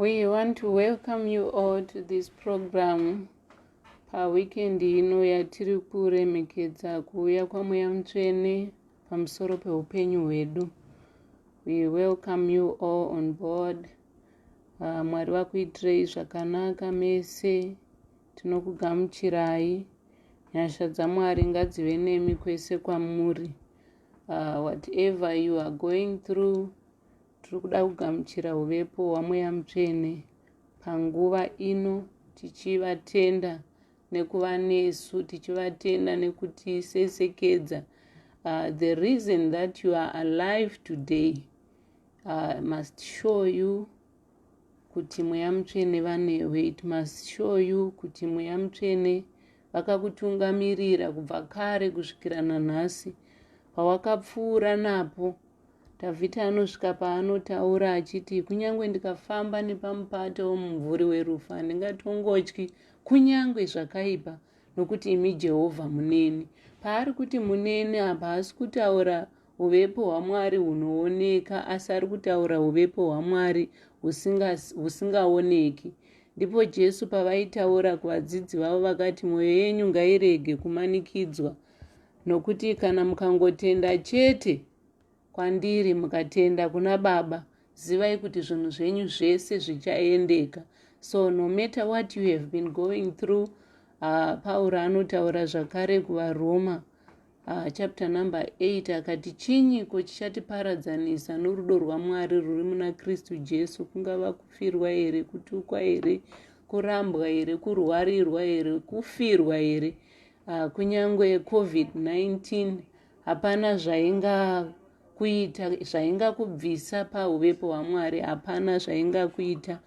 We want to welcome you all to this program. Weekend ino yatiri kuremekedza kuuya kwaMweya Mutsvene pamusoro peupenyu hwedu. We welcome you all on board. Mwari vakuitirei zvakanaka mese. Tinokugamuchirai. Nyasha dzaMwari ngadzive nemi kwese kwamuri. Whatever you are going through, tiri kuda kugamuchira uvepo hwaMweya Mutsvene panguva ino, tichivatenda nekuva nesu, tichivatenda nekutisesekedza. The reason that you are alive today must show you kuti Mweya Mutsvene vanewe. It must show you kuti Mweya Mutsvene vakakutungamirira kubva kare kusvikira nanhasi. Pawakapfuura napo, Davhidhi anosvika paanotaura achiti, kunyange ndikafamba nepamupato womumvuri werufu, handingatongotyi kunyange zvakaipa, nokuti imi Jehovha muneni. Paari kuti muneni apa haasi kutaura uvepo hwaMwari hunooneka, asi ari kutaura uvepo hwaMwari husingaoneki. Ndipo Jesu pavaitaura kuvadzidzi vavo vakati, mwoyo yenyu ngairege kumanikidzwa, nokuti kana mukangotenda chete kwandiri, mukatenda kuna Baba, zivai kuti zvinhu zvenyu zvese zvichaendeka. So no matter what you have been going through, Pauro anotaura zvakare kuvaRoma chapter number 8 akati, chinyiko chichatiparadzanisa norudo rwaMwari rwuri muna Kristu Jesu, kungava kufirwa here, kutukwa here, kurambwa here, kurwarirwa here, kufirwa here, kunyange COVID-19, hapana zvaingakubvisa pauvepo hwaMwari, hapana zvaingakuita.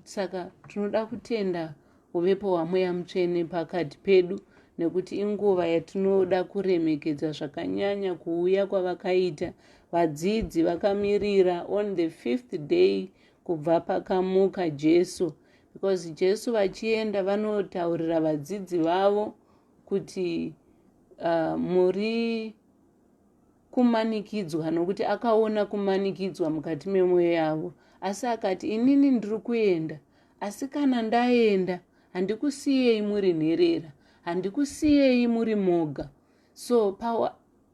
Saka tinoda kutenda uvepo hwaMweya Mutsvene pakati pedu, nekuti inguva yatinoda kuremekedza zvakanyanya kuuya kwavakaita vadzidzi vakamirira on the 5th day kubva pakamuka Jesu, because Jesu vachienda vanotaurira vadzidzi vavo kuti muri kumanikidzwa, nokuti akaona kumanikidzwa mukati memwoyo yavo. Asi akati, inini ndiri kuenda, asi kana ndaenda handikusiyei muri nherera, handikusiyei muri moga. So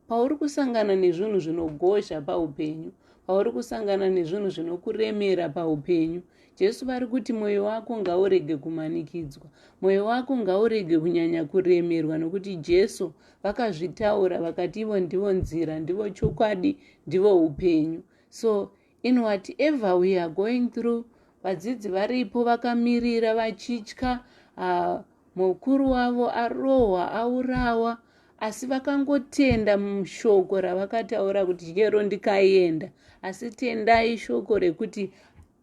pauri kusangana nezvinhu zvinogozha paupenyu, pauri kusangana nezvinhu zvinokuremera paupenyu, Jesu vari kuti mwoyo wako ngaurege kumanikidzwa, mwoyo wako ngaurege kunyanya kuremerwa, nokuti Jesu vakazvitaura vakati ivo ndivo nzira, ndivo chokwadi, ndivo upenyu. So in whatever we are going through, vadzidzi varipo vakamirira vachitya, mukuru wavo arohwa, aurawa, asi vakangotenda mushoko ravakataura kuti chero ndikaenda, asi tendai shoko rekuti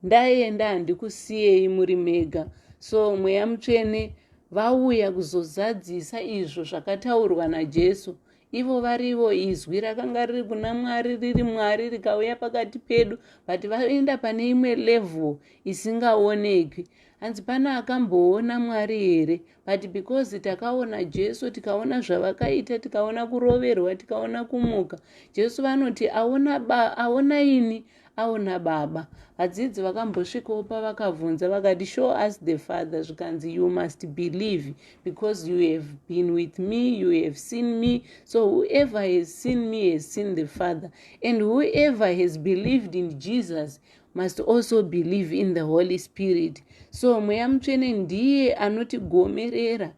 ndaenda handikusiyei muri mega. So Mweya Mutsvene vauya kuzozadzisa izvo zvakataurwa naJesu. Ivo varivo izwi rakanga riri kuna Mwari, riri Mwari rikauya pakati pedu, but vaenda pane imwe level isingaoneki. Hanzi pana akamboona Mwari here, but because takaona Jesu, tikaona zvavakaita, tikaona kuroverwa, tikaona kumuka, Jesu vanoti aona ini, aona Baba. Vadzidzi vakambosvikawo pavakabvunza vakati, show us the Father. Zvikanzi, you must believe because you have been with me, you have seen me. So whoever has seen me has seen the Father, and whoever has believed in Jesus must also believe in the Holy Spirit. So Mweya Mutsvene ndiye anotigomerera,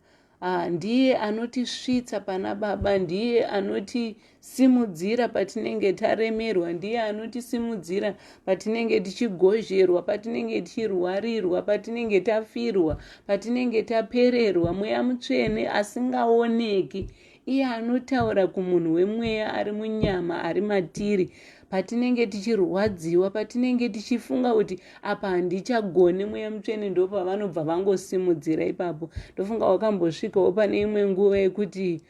ndiye anotisvitsa pana Baba, ndiye anotisimudzira patinenge taremerwa, ndiye anotisimudzira patinenge tichigozherwa, patinenge tichirwarirwa, patinenge tafirwa, patinenge tapererwa. Mweya Mutsvene asingaoneki, iye anotaura kumunhu wemweya ari munyama, ari matiri, patinenge tichirwadziwa, patinenge tichifunga kuti apa handichagone. Mweya Mutsvene ndo pavanobva vangosimudzira ipapo. Ndofunga wakambosvikawo pane imwe nguva yekuti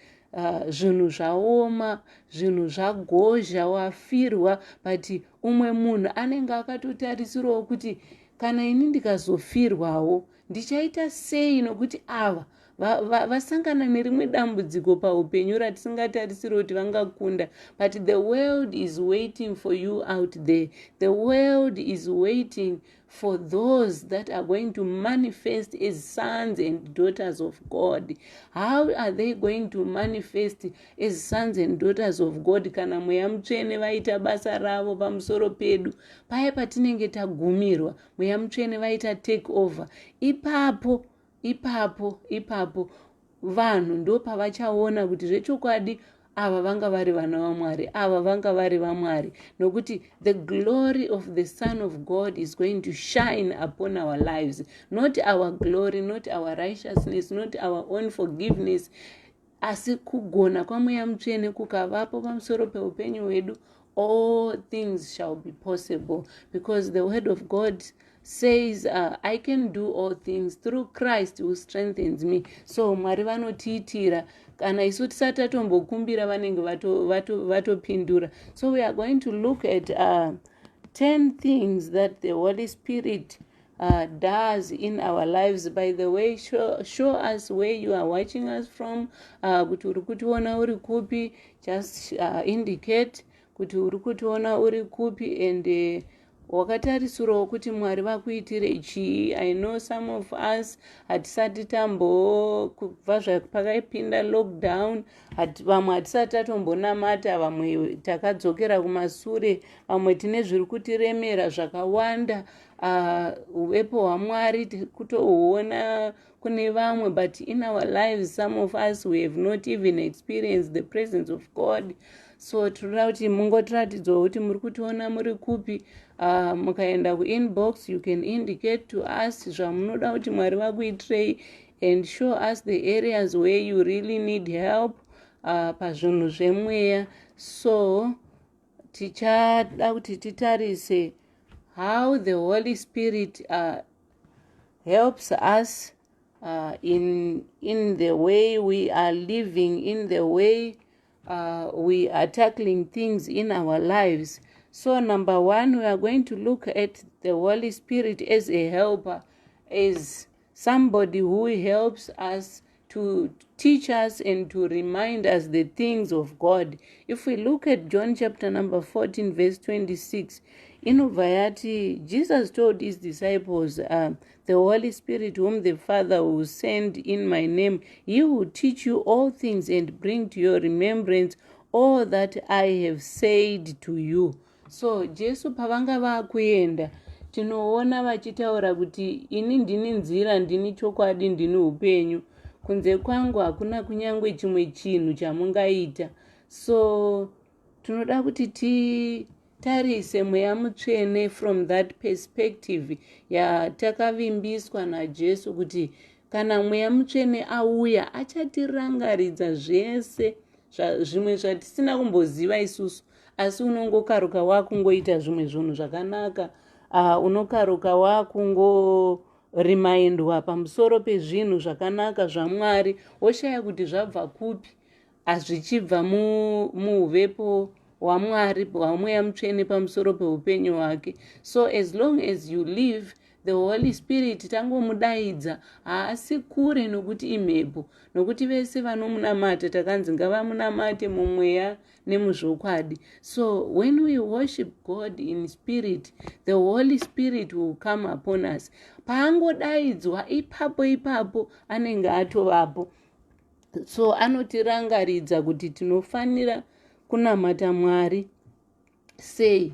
zvinhu zvaoma, zvinhu zvagozha, wafirwa, but umwe munhu anenge akatotarisirawo kuti kana ini ndikazofirwawo ndichaita sei, nokuti ava vasangana nerimwe dambudziko paupenyu ratisingatarisiri kuti vangakunda. But the world is waiting for you out there. The world is waiting for those that are going to manifest as sons and daughters of God. How are they going to manifest as sons and daughters of God? Kana Mweya Mutsvene vaita basa ravo pamusoro pedu, paya patinenge tagumirwa, Mweya Mutsvene vaita take over, ipapo vanhu ndo pavachaona kuti zvechokwadi ava vanga vari vana vaMwari, ava vanga vari vaMwari, nokuti the glory of the Son of God is going to shine upon our lives. Not our glory, not our righteousness, not our own forgiveness, asi kugona kwaMweya Mutsvene kukavapo pamusoro peupenyu hwedu, all things shall be possible, because the word of God says, I can do all things through Christ who strengthens me. So Mwari vanotiitira kana isu tisati tatombokumbira vanenge vatopindura. So we are going to look at 10 things that the Holy Spirit does in our lives. By the way, show us where you are watching us from. Kuti uri kutiona uri kupi, just indicate kuti uri kutiona uri kupi, and wakatarisirawo kuti Mwari vakuitire chii. I know some of us hatisati tambobva zvapakapinda lockdown, vamwe hatisati tatombonamata, vamwe takadzokera kumasure, vamwe tine zviri kutiremera zvakawanda. Uvepo hwaMwari kutohuona kune vamwe, but in our lives some of us we have not even experienced the presence of God. So tinoda kuti mungotiratidzwa kuti muri kutiona muri kupi. Mukaenda kuinbox, you can indicate to us zvamunoda kuti Mwari vakuitirei, and show us the areas where you really need help pazvinhu zvemweya. So tichada kuti titarise how the Holy Spirit helps us in the way we are living, in the way we are tackling things in our lives. So number one, we are going to look at the Holy Spirit as a helper, as somebody who helps us to teach us and to remind us the things of God. If we look at John chapter number 14, verse 26, inobva yati, Jesus told his disciples, the Holy Spirit whom the Father will send in my name, he will teach you all things and bring to your remembrance all that I have said to you. So Jesu pavanga vakuenda, tinoona vachitaura kuti ini ndini nzira, ndini chokwadi, ndini upenyu, kunze kwangu hakuna kunyangwe chimwe chinhu chamungaita. So tinoda kuti titarise Mweya Mutsvene from that perspective yatakavimbiswa naJesu, kuti kana Mweya Mutsvene auya achatirangaridza zvese zvimwe zvatisina kumboziva isusu, asi unongokaruka wakungoita zvimwe zvinhu zvakanaka. Unokaruka wakungorimaindwa pamusoro pezvinhu zvakanaka zvaMwari, woshaya kuti zvabva kupi, azvichibva muuvepo hwaMwari hwaMweya Mutsvene pamusoro peupenyu hwake. So as long as you live, the Holy Spirit tangomudaidza, haasi kure nokuti imhepo, nokuti vese vanomunamata takanzi ngavamunamate mumweya nemuzvokwadi. So when we worship God in spirit, the Holy Spirit will come upon us. Paangodaidzwa ipapo anenge atovapo. So anotirangaridza kuti tinofanira kunamata Mwari sei.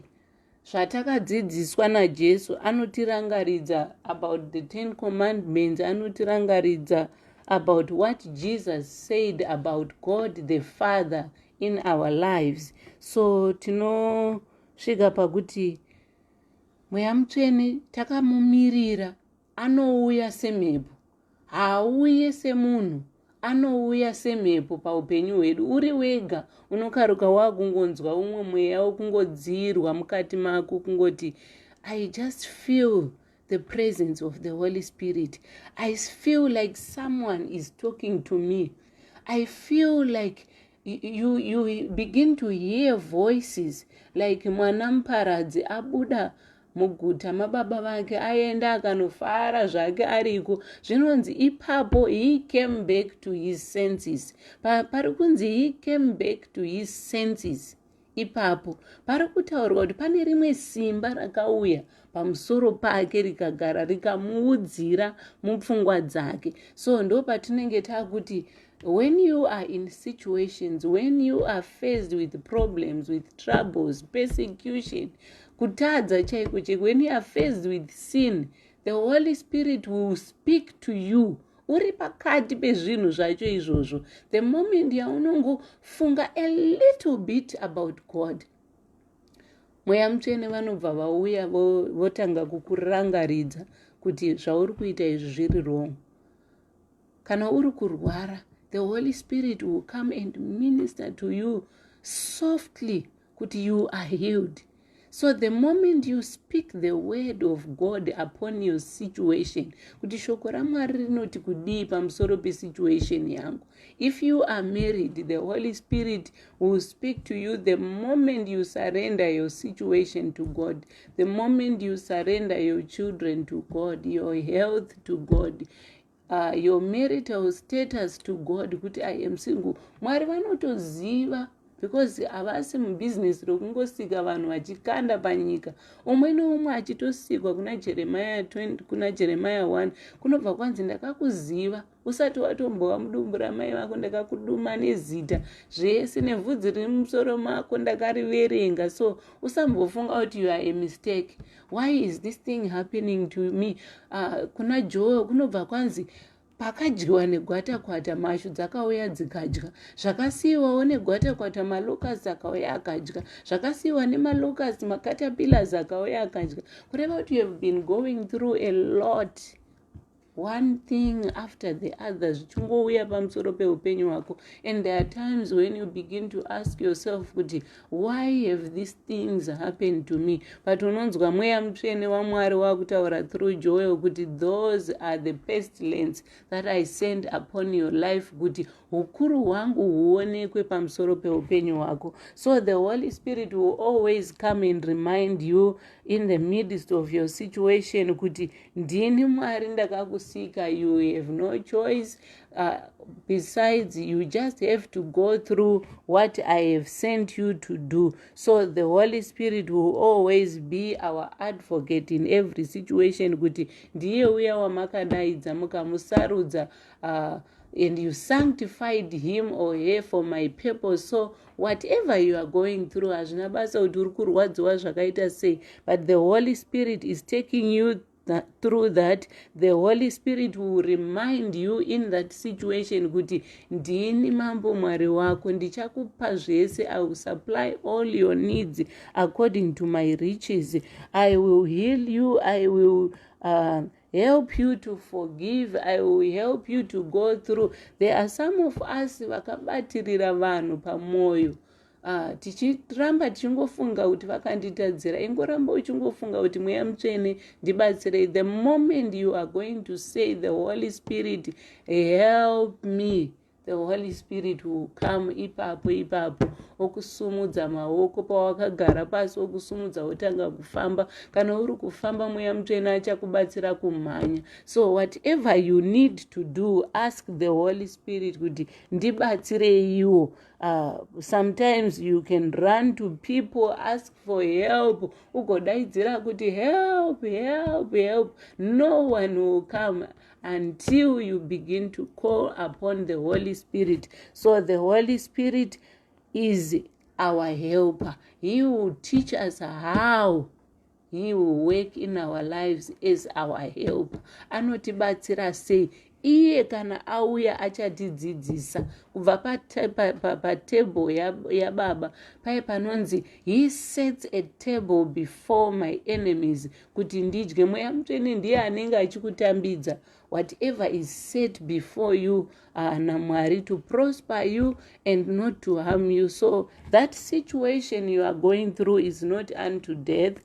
Zvatakadzidziswa naJesu, anotirangaridza about the 10 commandments, anotirangaridza about what Jesus said about God the Father in our lives. So tinosvika pakuti Mweya Mutsvene takamumirira, anouya semhepo, haauye semunhu, anouya semhepo paupenyu hwedu. Uri wega unokaruka wakungonzwa umwe mweya wokungodzirwa mukati mako, kungoti I just feel the presence of the Holy Spirit. I feel like someone is talking to me. I feel like you begin to hear voices, like mwana muparadzi abuda muguta mababa vake, aenda akanofara zvake ariko. Zvinonzi ipapo he came back to his senses. Pari kunzi he came back to his senses. Ipapo pari kutaurwa kuti pane rimwe simba rakauya pamusoro pake rikagara rikamuudzira mupfungwa dzake. So ndo patinenge takuti when you are in situations, when you are faced with problems, with troubles, persecution, kutadza chaiko chaiko, when you are faced with sin, the Holy Spirit will speak to you. Uri pakati pezvinhu zvacho izvozvo, the moment yaunongofunga a little bit about God, Mweya Mutsvene vanobva vauya votanga kukurangaridza kuti zvauri kuita izvi zviri wrong. Kana uri kurwara, the Holy Spirit will come and minister to you softly kuti you are healed. So the moment you speak the word of God upon your situation, kuti shoko raMwari rinoti kudii pamusoro pesituation yangu. If you are married, the Holy Spirit will speak to you the moment you surrender your situation to God, the moment you surrender your children to God, your health to God, your marital status to God, kuti I am single. Mwari vanotoziva, because havasi mubusiness rokungosika vanhu vachikanda panyika. Umwe noumwe achitosikwa kuna Jeremiah 20, kuna Jeremiah 1, kunobva kwanzi ndakakuziva usati watombova mudumbu ramai vako, ndakakuduma nezita zvese nevhudzi riri mumusoro mako ndakariverenga. So usambofunga kuti you are a mistake. Why is this thing happening to me? Kuna Joel kunobva kwanzi pakadyiwa negwatakwata, mashu dzakauya dzikadya. Zvakasiyiwawo negwatakwata, malocust akauya akadya. Zvakasiyiwa nemalocust, makatapillars akauya akadya. Kureva kuti you have been going through a lot, one thing after the other, zvichingouya pamusoro peupenyu hwako. And there are times when you begin to ask yourself kuti why have these things happened to me? But unonzwa Mweya Mutsvene waMwari wakutaura through Joel kuti those are the pestilence that I send upon your life, kuti ukuru hwangu huonekwe pamusoro peupenyu hwako. So the Holy Spirit will always come and remind you in the midst of your situation kuti ndini Mwari ndakakusika. You have no choice. Besides, you just have to go through what I have sent you to do. So the Holy Spirit will always be our advocate in every situation. Kuti ndiye uya wamakadaidza mukamusarudza, and you sanctified him or her for my purpose. So whatever you are going through, hazvina basa kuti uri kurwadziwa zvakaita sei, but the Holy Spirit is taking you through that. The Holy Spirit will remind you in that situation kuti ndini mambo Mwari wako, ndichakupa zvese. I will supply all your needs according to my riches. I will heal you. I will help you to forgive. I will help you to go through. There are some of us vakabatirira vanhu pamoyo, tichiramba tichingofunga kuti vakanditadzira. Ingoramba uchingofunga kuti Mweya Mutsvene ndibatsirei. The moment you are going to say the Holy Spirit help me, the Holy Spirit will come ipapo okusumudza maoko pawakagara pasi, okusumudza wotanga kufamba. Kana uri kufamba Mweya Mutsvene achakubatsira kumhanya. So whatever you need to do, ask the Holy Spirit kuti ndibatsirei iwo. Sometimes you can run to people, ask for help. Ugodaidzira kuti help, help, help. No one will come until you begin to call upon the Holy Spirit. So the Holy Spirit is our helper. He will teach us how he will work in our lives as our helper. Anotibatsira sei? Iye kana auya achatidzidzisa kubva patable yaBaba pai panonzi he sets a table before my enemies, kuti ndidye. Mweya Mutsvene ndiye anenge achikutambidza whatever is set before you, naMwari, to prosper you and not to harm you. So that situation you are going through is not unto death.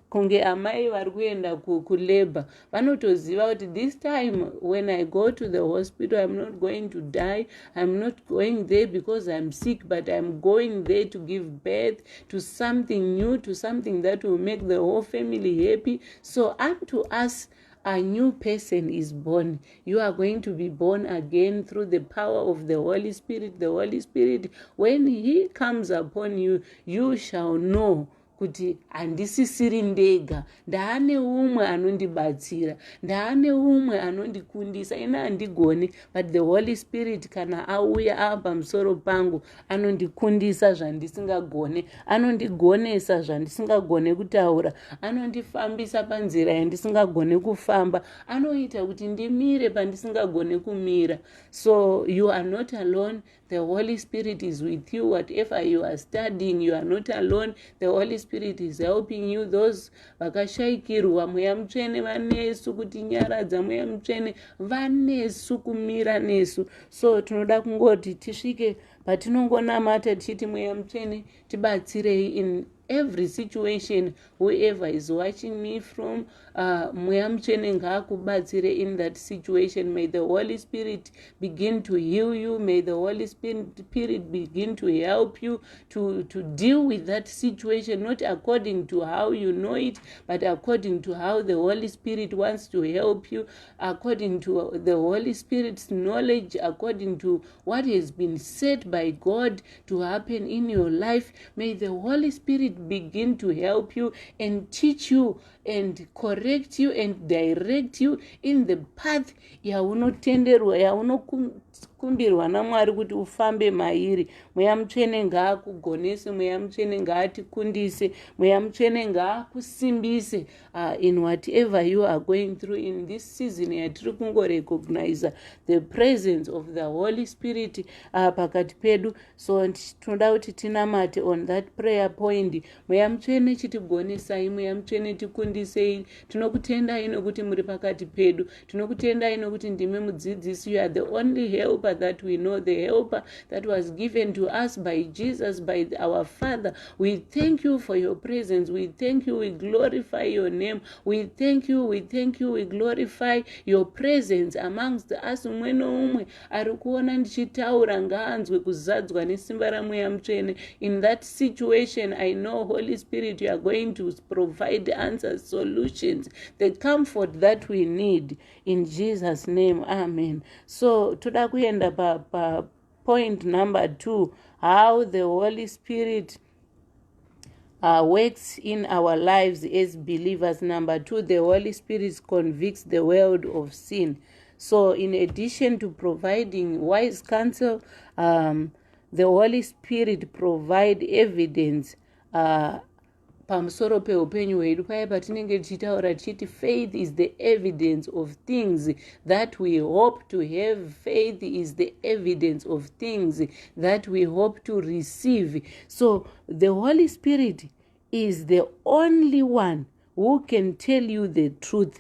Kunge amai vari kuenda kulabor vanotoziva kuti this time when I go to the hospital, I'm not going to die. I'm not going there because I'm sick, but I'm going there to give birth to something new, to something that will make the whole family happy. So unto us a new person is born. You are going to be born again through the power of the Holy Spirit. The Holy Spirit, when he comes upon you, you shall know kuti handisisiri ndega, ndaane umwe anondibatsira, ndaane umwe anondikundisa. Ina handigoni, but the Holy Spirit kana auya apa musoro pangu anondikundisa zvandisingagone, anondigonesa zvandisingagone kutaura, anondifambisa panzira yandisingagone kufamba, anoita kuti ndimire pandisingagone kumira. So you are not alone. The Holy Spirit is with you. Whatever you are studying, you are not alone. The Holy Spirit is helping you. Those vakashaikirwa Mweya Mutsvene vanesu kutinyaradza, Mweya Mutsvene vanesu kumira nesu. So tinoda kungoti tisvike patinongonamata tichiti Mweya Mutsvene tibatsirei in every situation. Whoever is watching me from, Mweya Mutsvene ngaakubatsire in that situation. May the Holy Spirit begin to heal you. May the Holy Spirit begin to help you to deal with that situation, not according to how you know it, but according to how the Holy Spirit wants to help you, according to the Holy Spirit's knowledge, according to what has been said by God to happen in your life. May the Holy Spirit begin to help you and teach you and correct you and direct you in the path yaunotenderwa, yaunokumbirwa naMwari kuti ufambe mairi. Mweya Mutsvene ngaakugonese, Mweya Mutsvene ngaatikundise, Mweya Mutsvene ngaakusimbise in whatever you are going through in this season. Yatiri kungorecognize the presence of the Holy Spirit pakati pedu. So tinoda kuti tinamate on that prayer point. Mweya Mutsvene chitigonesai, Mweya Mutsvene tikundisei. Tinokutendai nokuti muri pakati pedu. Tinokutendai nokuti ndimi mudzidzisi. You are the only helper that we know, the helper that was given to us by Jesus, by our Father. We thank you for your presence. We thank you. We glorify your name. We thank you. We thank you. We glorify your presence amongst us. Umwe noumwe ari kuona ndichitaura ngaanzwe kuzadzwa nesimba raMweya Mutsvene. In that situation, I know, Holy Spirit, you are going to provide answers, solutions, the comfort that we need. In Jesus' name, amen. So toda kuenda pa point number 2, how the Holy Spirit works in our lives as believers. Number 2, the Holy Spirit convicts the world of sin. So in addition to providing wise counsel, the Holy Spirit provide evidence pamusoro peupenyu hwedu. Paya patinenge tichitaura tichiti faith is the evidence of things that we hope to have. Faith is the evidence of things that we hope to receive. So the Holy Spirit is the only one who can tell you the truth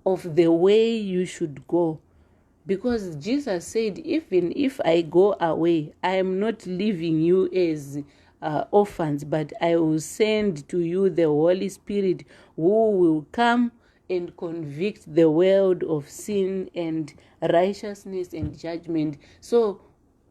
of the way you should go. Because Jesus said, even if I go away, I am not leaving you as orphans, but I will send to you the Holy Spirit, who will come and convict the world of sin and righteousness and judgment. So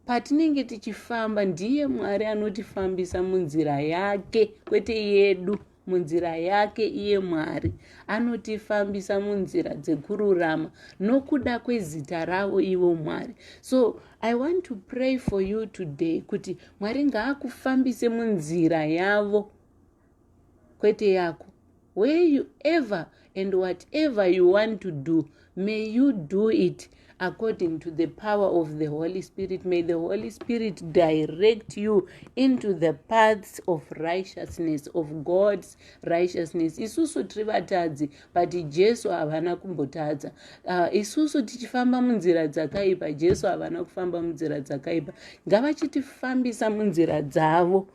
patinenge tichifamba, ndiye Mwari anotifambisa munzira yake, kwete yedu. Munzira yake iye Mwari anotifambisa munzira dzekururama nokuda kwezita ravo ivo Mwari. So I want to pray for you today kuti Mwari ngaakufambise munzira yavo kwete yako. Wherever and whatever you want to do, may you do it according to the power of the Holy Spirit. May the Holy Spirit direct you into the paths of righteousness, of God's righteousness. Isusu tiri vatadzi, but Jesu havana kumbotadza. Isusu tichifamba munzira dzakaipa, Jesu havana kufamba munzira dzakaipa. Ngavachitifambisa munzira dzavo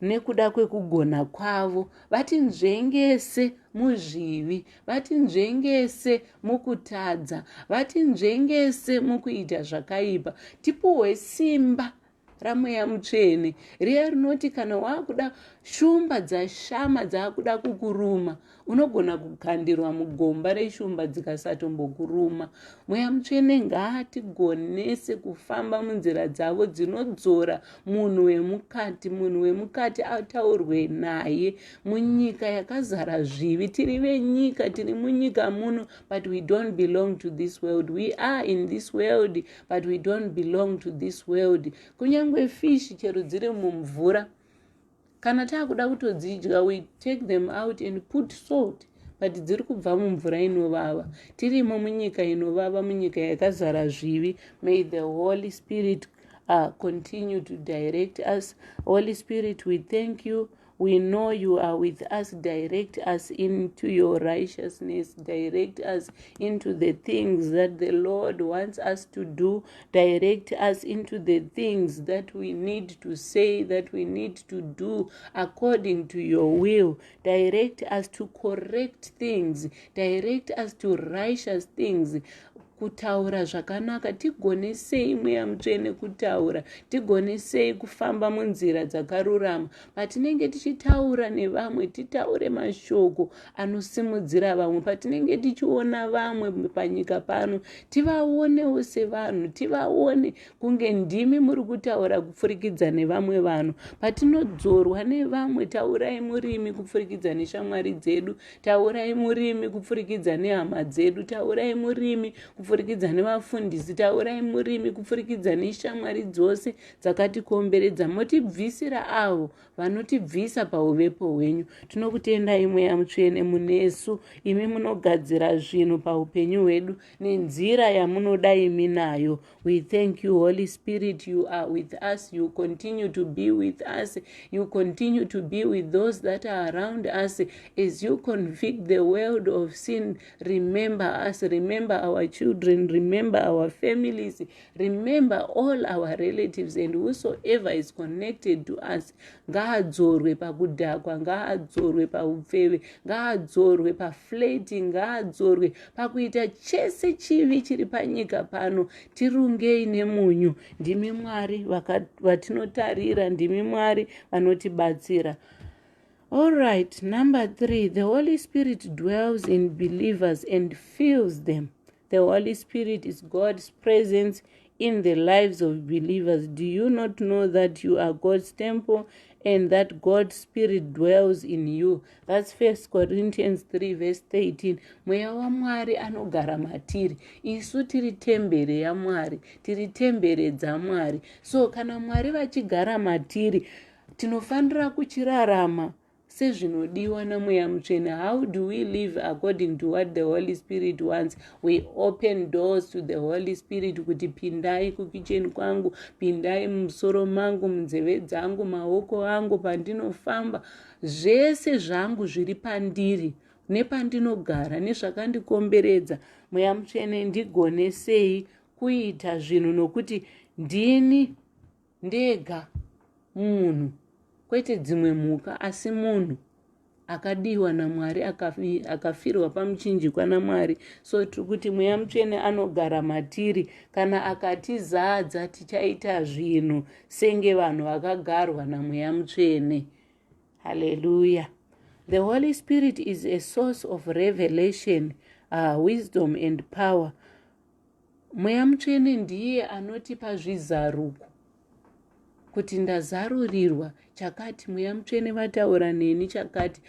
nekuda kwekugona kwavo, vatinzvengese muzvivi, vatinzvengese mukutadza, vatinzvengese mukuita zvakaipa. Tipuhwe simba raMweya Mutsvene riya rinoti kana wakuda shumba dzashama dzakuda kukuruma, unogona kukandirwa mugomba reshumba dzikasatombokuruma. Mweya Mutsvene ngaatigonese kufamba munzira dzavo dzinodzora munhu wemukati. Munhu wemukati ataurwe naye munyika yakazara zvivi. Tiri venyika, tiri munyika muno, but we don't belong to this world. We are in this world, but we don't belong to this world. Kunyangwe fish chero dziri mumvura, kana takuda kutodzidya, we take them out and put salt, but dziri kubva mumvura inovava. Tirimo munyika inovava, munyika yakazara zvivi. May the Holy Spirit continue to direct us. Holy Spirit, we thank you. We know you are with us. Direct us into your righteousness. Direct us into the things that the Lord wants us to do. Direct us into the things that we need to say, that we need to do according to your will. Direct us to correct things. Direct us to righteous things. Kutaura zvakanaka, tigonesei Mweya Mutsvene kutaura, tigonesei kufamba munzira dzakarurama. Patinenge tichitaura nevamwe, titaure mashoko anosimudzira vamwe. Patinenge tichiona vamwe panyika pano, tivaonewo sevanhu, tivaone kunge ndimi muri kutaura kupfurikidza nevamwe vanhu. Patinodzorwa nevamwe, taurai murimi kupfurikidza neshamwari dzedu, taurai murimi kupfurikidza nehama dzedu, taurai murimi kupfurikidza nevafundisi, taurai murimi kupfurikidza neshamwari dzose dzakatikomberedza. Motibvisira avo vanotibvisa pauvepo hwenyu. Tinokutendai Mweya Mutsvene, munesu imi munogadzira zvinhu paupenyu hwedu nenzira yamunoda imi nayo. We thank you, Holy Spirit. You are with us. You continue to be with us. You continue to be with those that are around us. As you convict the world of sin, remember us, remember our children, remember our families, remember all our relatives and whosoever is connected to us. Ngaadzorwe pakudhakwa, ngaadzorwe paupfeve, ngaadzorwe paflirting, ngaadzorwe pakuita chese chivi chiri panyika pano. Tirungei nemunyu. Ndimi Mwari vatinotarira, ndimi Mwari vanotibatsira. All right, number 3, the Holy Spirit dwells in believers and fills them. The Holy Spirit is God's presence in the lives of believers. Do you not know that you are God's temple and that God's Spirit dwells in you? That's 1 Corinthians 3 verse 13. Mweya waMwari anogara matiri. Isu tiri tembere yaMwari, tiri tembere dzaMwari. So kana Mwari vachigara matiri, tinofanira kuchirarama sezvinodiwa naMweya Mutsvene. How do we live according to what the Holy Spirit wants? We open doors to the Holy Spirit kuti pindai kukicheni kwangu, pindai musoro mangu, munzeve dzangu, maoko angu, pandinofamba, zvese zvangu zviri pandiri, nepandinogara, nezvakandikomberedza. Mweya Mutsvene, ndigonesei kuita zvinhu nokuti ndini ndega munhu, kwete dzimwe mhuka, asi munhu akadiwa naMwari, akafirwa pamuchinjikwa naMwari. So kuti Mweya Mutsvene anogara matiri. Kana akatizadza, tichaita zvinhu senge vanhu vakagarwa naMweya Mutsvene. Hallelujah. The Holy Spirit is a source of revelation, wisdom and power. Mweya Mutsvene ndiye anotipa zvizaruko kuti ndazarurirwa chakati. Mweya Mutsvene vataura neni chakati,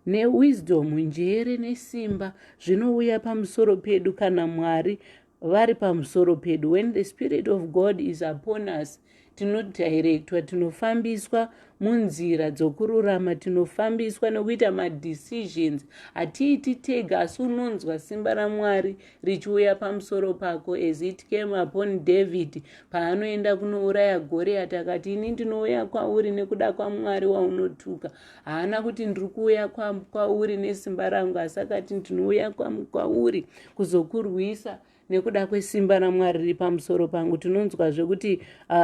newisdom, njere nesimba zvinouya pamusoro pedu kana Mwari vari pamusoro pedu. When the Spirit of God is upon us, tinodirectwa, tinofambiswa munzira dzokururama, tinofambiswa nekuita madecisions. Hatiiti tega, asi unonzwa simba raMwari richiuya pamusoro pako, as it came upon David paanoenda kunouraya Goriath, akati ini ndinouya kwauri nekuda kwaMwari waunotuka. Haana kuti ndiri kuuya kwauri nesimba rangu, asi akati ndinouya kwauri kuzokurwisa nekuda kwesimba raMwari riri pamusoro pangu. Tinonzwa zvekuti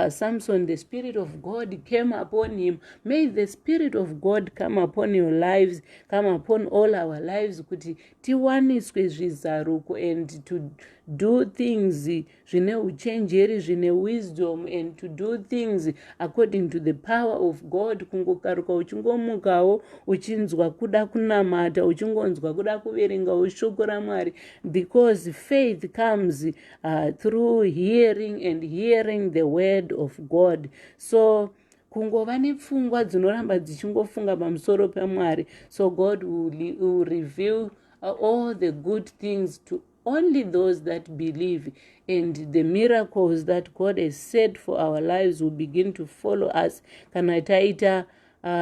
Samson, the Spirit of God came upon him May the Spirit of God come upon your lives, come upon all our lives, kuti tiwaniswe zvizaruko, and to do things zvine uchenjeri, zvine wisdom, and to do things according to the power of God. Kungokaruka uchingomukawo uchinzwa kuda kunamata, uchingonzwa kuda kuverenga shoko raMwari, because faith comes through hearing, and hearing the word of God. So kungova nepfungwa dzinoramba dzichingofunga pamusoro peMwari, so God will reveal all the good things to only those that believe, and the miracles that God has set for our lives will begin to follow us kana taita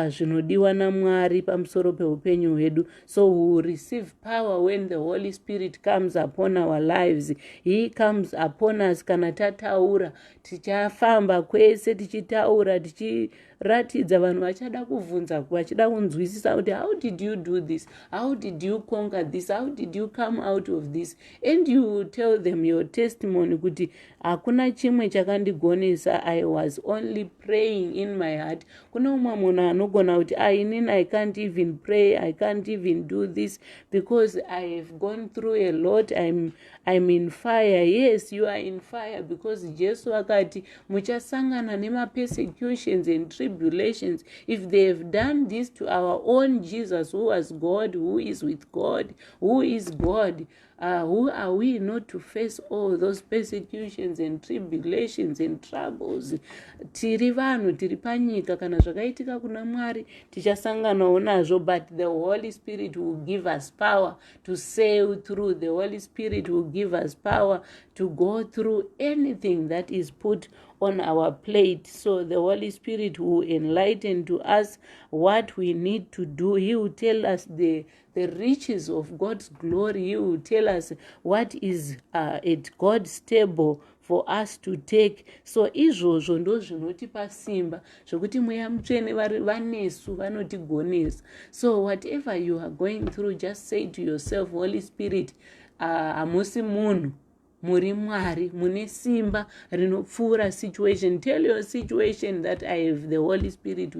zvinodiwa naMwari pamusoro peupenyu hwedu. So we will receive power when the Holy Spirit comes upon our lives. He comes upon us kana tataura, tichafamba kwese tichitaura, tichiratidza vanhu vachada kuvhunza, vachida kunzwisisa kuti how did you do this, how did you conquer this, how did you come out of this, and you will tell them your testimony kuti hakuna chimwe chakandigonesa, I was only praying in my heart. Kuna umwe munhu anogona kuti I can't even pray, I can't even do this because I have gone through a lot, I'm in fire. Yes, you are in fire because Jesu akati muchasangana nema persecutions and tribulations. If they have done this to our own Jesus, who was God, who is with God, who is God, who are we not to face all those persecutions and tribulations and troubles? Tiri vanhu, tiri panyika, kana zvakaitika kuna Mwari tichasanganawo nazvo, but the Holy Spirit will give us power to sail through. The Holy Spirit will give us power to go through anything that is put on our plate. So the Holy Spirit will enlighten to us what we need to do. He will tell us the riches of God's glory. He will tell us what is at God's table for us to take. So izvozvo ndo zvinotipa simba zvokuti Mweya Mutsvene vanesu vanotigonesa. So whatever you are going through, just say to yourself, Holy Spirit, hamusi munhu, muri Mwari, mune simba rinopfuura situation. Tell your situation that I have the Holy Spirit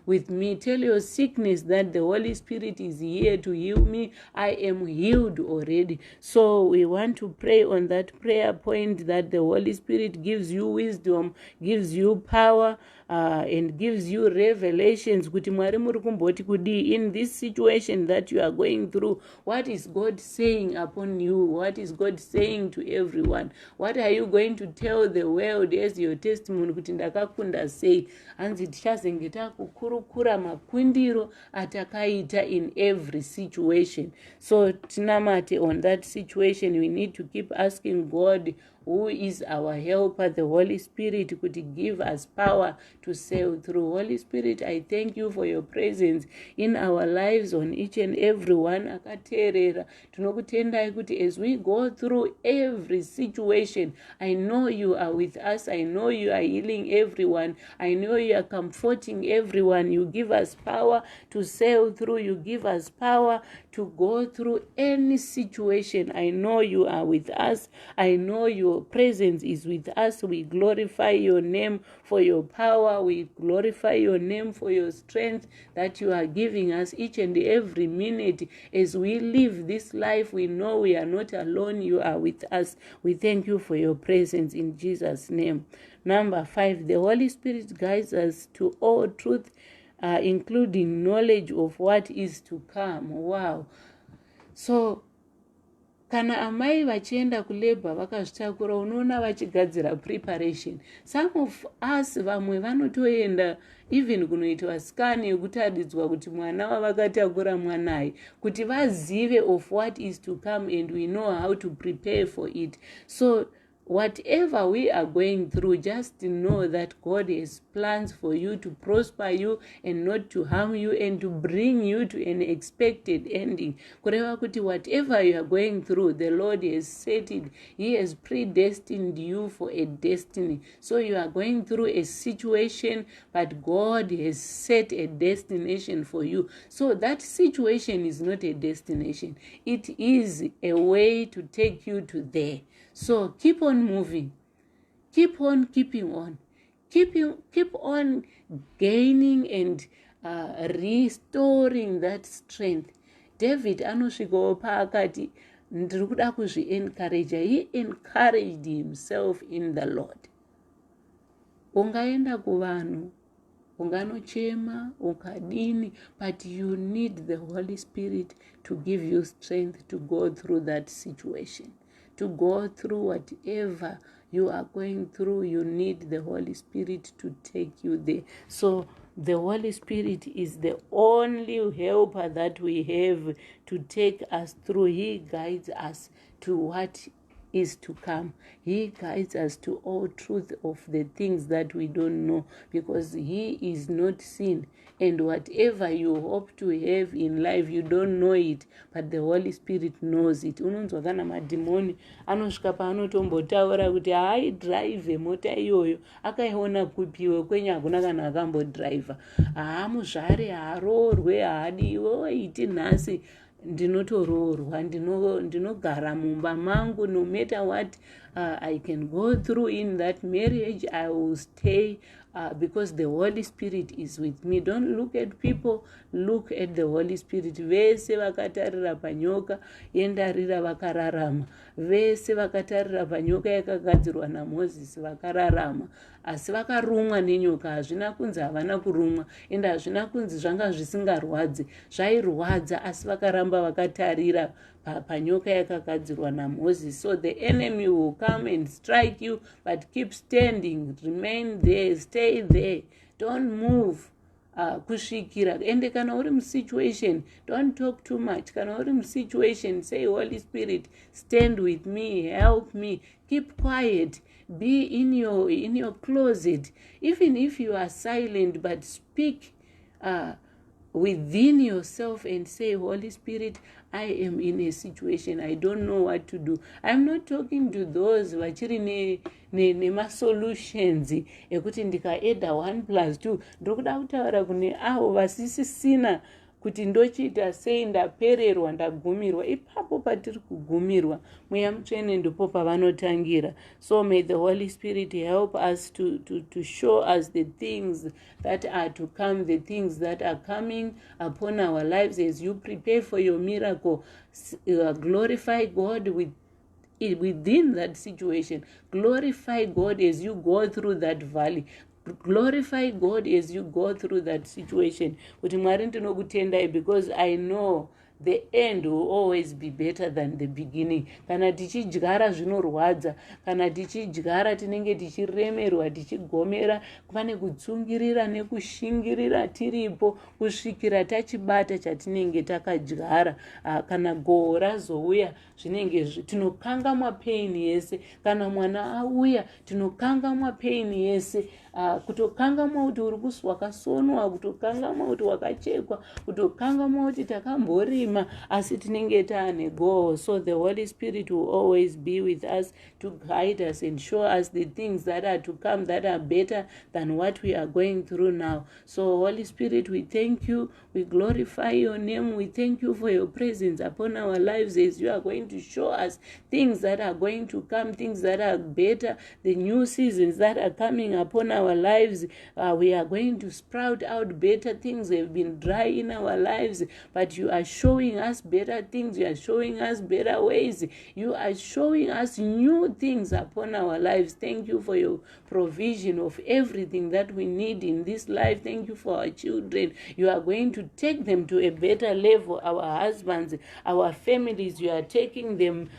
with me. Tell your sickness that the Holy Spirit is here to heal me. I am healed already. So we want to pray on that prayer point that the Holy Spirit gives you wisdom, gives you power, and gives you revelations. Kuti Mwari muri kumboti kudii in this situation that you are going through. What is God saying upon you? What is God saying to everyone? What are you going to tell the world as your testimony? Kuti ndakakunda sei. Hanzi tichazenge takukurukura makundiro atakaita in every situation. So tinamate on that situation. We need to keep asking God, who is our helper, the Holy Spirit, could give us power to sail through. Holy Spirit, I thank you for your presence in our lives, on each and every one. Akaterera tinokutendai kuti as we go through every situation, I know you are with us. I know you are healing everyone. I know you are comforting everyone. You give us power to sail through. You give us power to go through any situation. I know you are with us. I know your presence is with us. We glorify your name for your power. We glorify your name for your strength that you are giving us each and every minute. As we live this life, we know we are not alone. You are with us. We thank you for your presence in Jesus' name. Number 5, the Holy Spirit guides us to all truth, including knowledge of what is to come. Wow. So kana amai vachienda kulabor vakazvitakura, unoona vachigadzira preparation. Some of us vamwe vanotoenda even kunoitwa scan yekutaridzwa kuti mwana wavakatakura mwanai, kuti vazive of what is to come, and we know how to prepare for it. So whatever we are going through, just know that God has plans for you to prosper you and not to harm you and to bring you to an expected ending. Kureva kuti whatever you are going through, the Lord has set it. He has predestined you for a destiny. So you are going through a situation, but God has set a destination for you. So that situation is not a destination. It is a way to take you to there. So keep on moving, keep on keeping on, keep on gaining and restoring that strength. David anosvikawo paakati ndiri kuda kuzvi-encourage. He encouraged himself in the Lord. Ungaenda kuvanhu unganochema ukadini, but you need the Holy Spirit to give you strength to go through that situation, to go through whatever you are going through. You need the Holy Spirit to take you there. So the Holy Spirit is the only helper that we have to take us through. He guides us to what is to come. He guides us to all truth of the things that we don't know, because he is not seen. And whatever you hope to have in life, you don't know it, but the Holy Spirit knows it. Unonzwa kana madhimoni anosvika paanotombotaura kuti haidhiraivhe mota iyoyo, akaiona kupiwe kwenye hakuna kana akambodhiraivha, haamuzvare, haaroorwe, haadiwe, iti nhasi ndinotoroorwa, ndinogara mumba mangu, no matter what I can go through in that marriage, I will stay because the Holy Spirit is with me. Don't look at people, look at the Holy Spirit. Vese vakatarira panyoka yendarira vakararama, vese vakatarira panyoka yakagadzirwa naMozisi vakararama, asi vakarumwa nenyoka. Hazvina kunzi havana kurumwa, ende hazvina kunzi zvanga zvisingarwadzi, zvairwadza, asi vakaramba vakatarira panyoka yakagadzirwa naMozisi. So the enemy will come and strike you, but keep standing, remain there, stay there, don't move. Kusvikira. Ende kana uri situation, don't talk too much. Kana uri situation, say, Holy Spirit, stand with me, help me, keep quiet, be in your closet. Even if you are silent, but speak within yourself and say, Holy Spirit, I am in a situation, I don't know what to do. I'm not talking to those vachiri nema-solutions ekuti ndikaedha 1+2. Ndokuda kutaura kune avo vasisisina kuti ndochiita sei, ndapererwa, ndagumirwa. Ipapo patiri kugumirwa, Mweya Mutsvene ndipo pavanotangira. So may the Holy Spirit help us to show us the things that are to come, the things that are coming upon our lives as you prepare for your miracle. Glorify God within that situation. Glorify God as you go through that valley. Glorify God as you go through that situation. Kuti Mwari ndinokutendai, because I know the end will always be better than the beginning. Kana tichidyara zvinorwadza, kana tichidyara tinenge tichiremerwa, tichigomera, pane kutsungirira nekushingirira tiripo kusvikira tachibata chatinenge takadyara. Kana goho razouya, zvinenge tinokangamwa pain yese. Kana mwana auya, tinokangamwa pain yese. Kutokangamwa kuti uri wakasonwa, kutokangamwa kuti wakachekwa, kutokangamwa kuti takamborima, asi tinenge taane goal. So the Holy Spirit will always be with us to guide us and show us the things that are to come, that are better than what we are going through now. So Holy Spirit, we thank you, we glorify your name, we thank you for your presence upon our lives as you are going to show us things that are going to come, things that are better, the new seasons that are coming upon our lives. We are going to sprout out better things. Have been dry in our lives, but you are showing us better things. You are showing us better ways. You are showing us new things upon our lives. Thank you for your provision of everything that we need in this life. Thank you for our children. You are going to take them to a better level. Our husbands, our families, you are taking them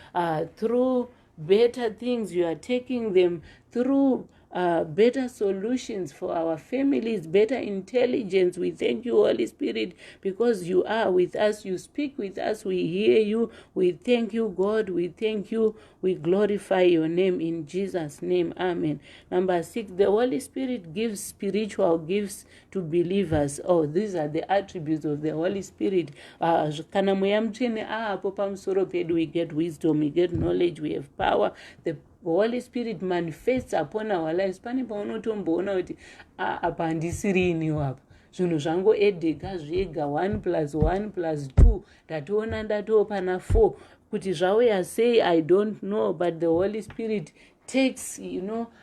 through better things. You are taking them through better solutions for our families, better intelligence. We thank you, Holy Spirit, because you are with us. You speak with us. We hear you. We thank you, God. We thank you. We glorify your name in Jesus' name. Amen. Number 6, the Holy Spirit gives spiritual gifts to believers. Oh, these are the attributes of the Holy Spirit. Kana Mweya Mutsvene apo pamusoro pedu, we get wisdom, we get knowledge, we have power. The Holy Spirit manifests upon our lives. Pane paunotomboona kuti apa handisiri iniwo apa, zvinhu zvangoedheka zvega, 1+1+2 ndatoona ndatopana 4. Kuti zvauya sei, I don't know, but the Holy Spirit takes,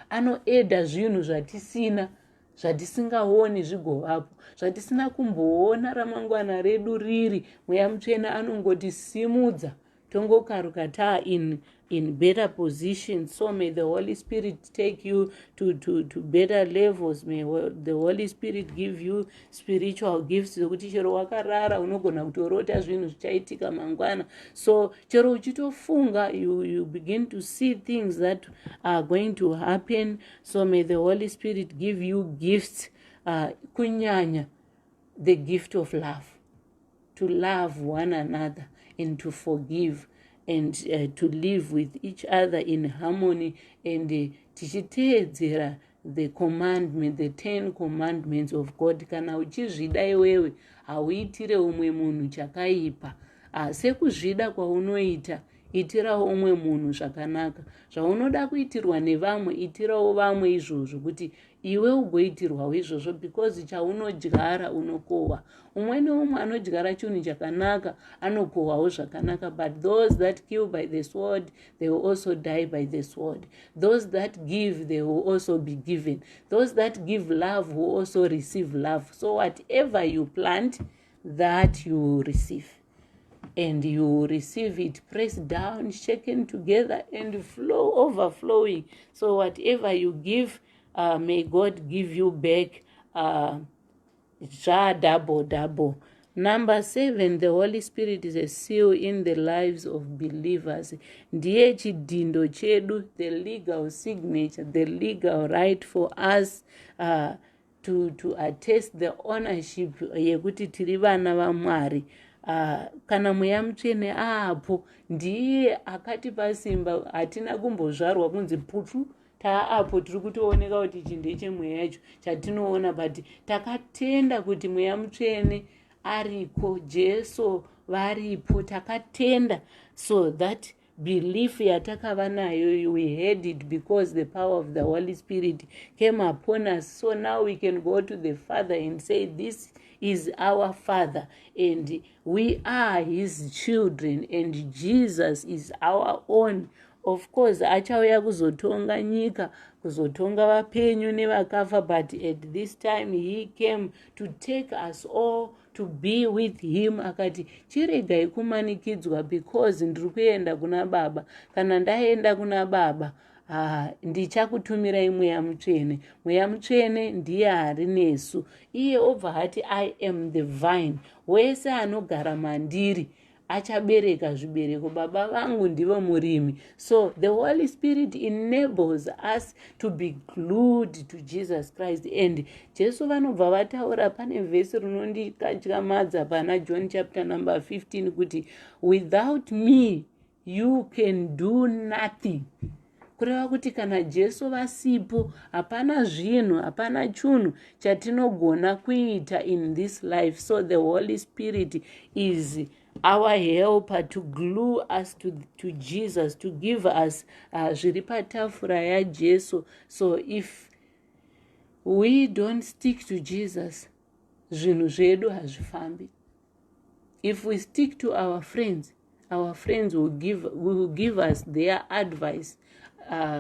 anoedha zvinhu zvatisina. zvatisingaoni zvigovapo, zvatisina kumboona ramangwana redu riri. Mweya Mutsvene anongotisimudza tongokaruka in better positions. So may the Holy Spirit take you to better levels. May the Holy Spirit give you spiritual gifts zokuti chero wakarara unogona kutorota zvinhu zvichaitika mangwana. So chero uchitofunga, you begin to see things that are going to happen. So may the Holy Spirit give you gifts, kunyanya the gift of love, to love one another and to forgive, and to live with each other in harmony, and tichiteedzera the commandment, the 10 commandments of God. Kana uchizvida iwewe hauitire umwe munhu chakaipa, sekuzvida kwaunoita itirawo umwe munhu zvakanaka. Zvaunoda kuitirwa nevamwe itirawo vamwe izvozvo, kuti iwe ugoitirwawo izvozvo, because chaunodyara unokohwa. Umwe neumwe anodyara chinhu chakanaka anokohwawo zvakanaka. But those that kill by the sword, they will also die by the sword. Those that give, they will also be given. Those that give love will also receive love. So whatever you plant, that you will receive. And you will receive it pressed down, shaken together, and overflowing. So whatever you give, may God give you back double. Number 7, the Holy Spirit is a seal in the lives of believers. Ndiye chidindo chedu, the legal signature, the legal right for us to attest the ownership yekuti tiri vana vaMwari. Kana Mweya Mutsvene aapo, ndiye akatipa simba. Hatina kumbozvarwa kunzi putu taapo tiri kutooneka kuti ichi ndechemweya icho chatinoona, but takatenda kuti Mweya Mutsvene ariko, Jesu varipo, takatenda. So that belief yatakava nayo, we had it because the power of the Holy Spirit came upon us. So now we can go to the Father and say, this is our Father, and we are his children, and Jesus is our own. Of course, achauya kuzotonga nyika, kuzotonga vapenyu nevakafa, but at this time he came to take us all to be with him. Akati chiregai kumanikidzwa, because ndiri kuenda kuna Baba. Kana ndaenda kuna Baba, ndichakutumirai Mweya Mutsvene. Mweya Mutsvene ndiye ari nesu. Iye obva hati, I am the vine. Wese anogara mandiri achabereka zvibereko. Baba vangu ndivo murimi. So the Holy Spirit enables us to be glued to Jesus Christ. And Jesu vanobva vataura, pane vhesi rinondikatyamadza pana John chapter number 15 kuti, without me you can do nothing. Kureva kuti kana Jesu vasipo, hapana zvinhu, hapana chunhu chatinogona kuita in this life. So the Holy Spirit is our helper to glue us to Jesus, to give us zviri patafura yaJesu. So if we don't stick to Jesus, zvinhu zvedu hazvifambi. If we stick to our friends will give us their advice,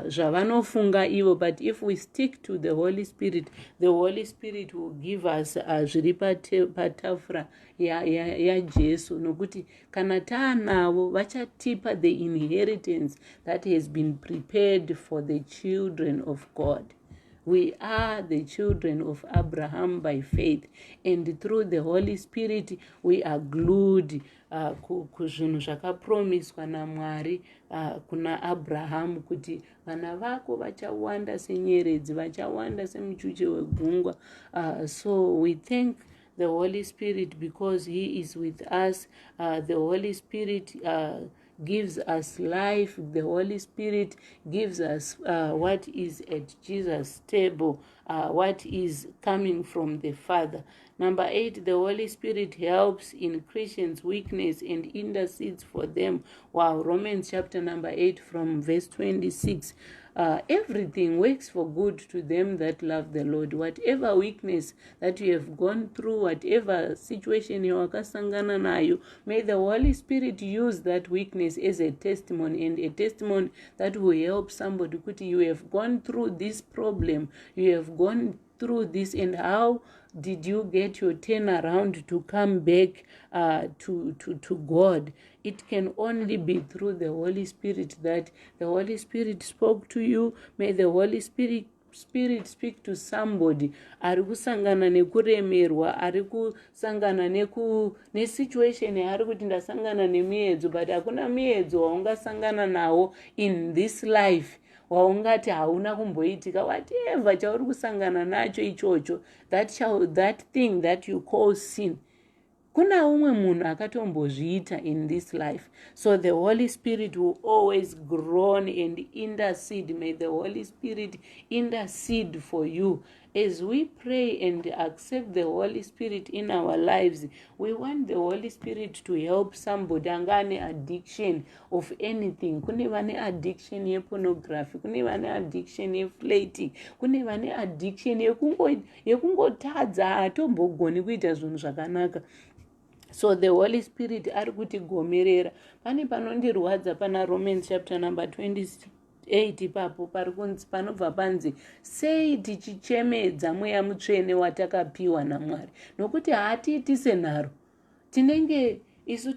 zvavanofunga ivo. But if we stick to the Holy Spirit, the Holy Spirit will give us zviri patafura yaJesu, nokuti kana taanavo vachatipa the inheritance that has been prepared for the children of God. We are the children of Abraham by faith, and through the Holy Spirit we are glued kuzvinhu zvakapromiswa naMwari kuna Abraham, kuti vana vako vachawanda senyeredzi, vachawanda semuchuche wegungwa. So we thank the Holy Spirit because he is with us. The Holy Spirit gives us life. The Holy Spirit gives us what is at Jesus' table, what is coming from the Father. Number 8, the Holy Spirit helps in Christians' weakness and intercedes for them. Wow, Romans chapter number 8 from verse 26. Everything works for good to them that love the Lord. Whatever weakness that you have gone through, whatever situation you wakasangana nayo, may the Holy Spirit use that weakness as a testimony, and a testimony that will help somebody. Kuti you have gone through this problem, you have gone through this, and how did you get your turnaround to come back to God? It can only be through the Holy Spirit, that the Holy Spirit spoke to you. May the Holy Spirit speak to somebody ari kusangana nekuremerwa, ari kusangana nesituation yaari kuti ndasangana nemiedzo, but hakuna miedzo waungasangana nawo in this life waungati hauna kumboitika. Whatever chauri kusangana nacho ichocho, that thing that you call sin, kuna umwe munhu akatombozviita in this life. So the Holy Spirit will always groan and intercede. May the Holy Spirit intercede for you. As we pray and accept the Holy Spirit in our lives, we want the Holy Spirit to help somebody angane addiction of anything. Kune vane addiction yepornography, kune vane addiction yeflirting, kune vane addiction yekungotadza hatombogoni kuita zvinhu zvakanaka. So the Holy Spirit ari kutigomerera. Pane panondirwadza pana Romans chapter number 28 ipapo pari kunzi panobva panzi sei tichichemedza mweya mutsvene watakapiwa naMwari, nokuti haatiiti senharo. Tinenge isu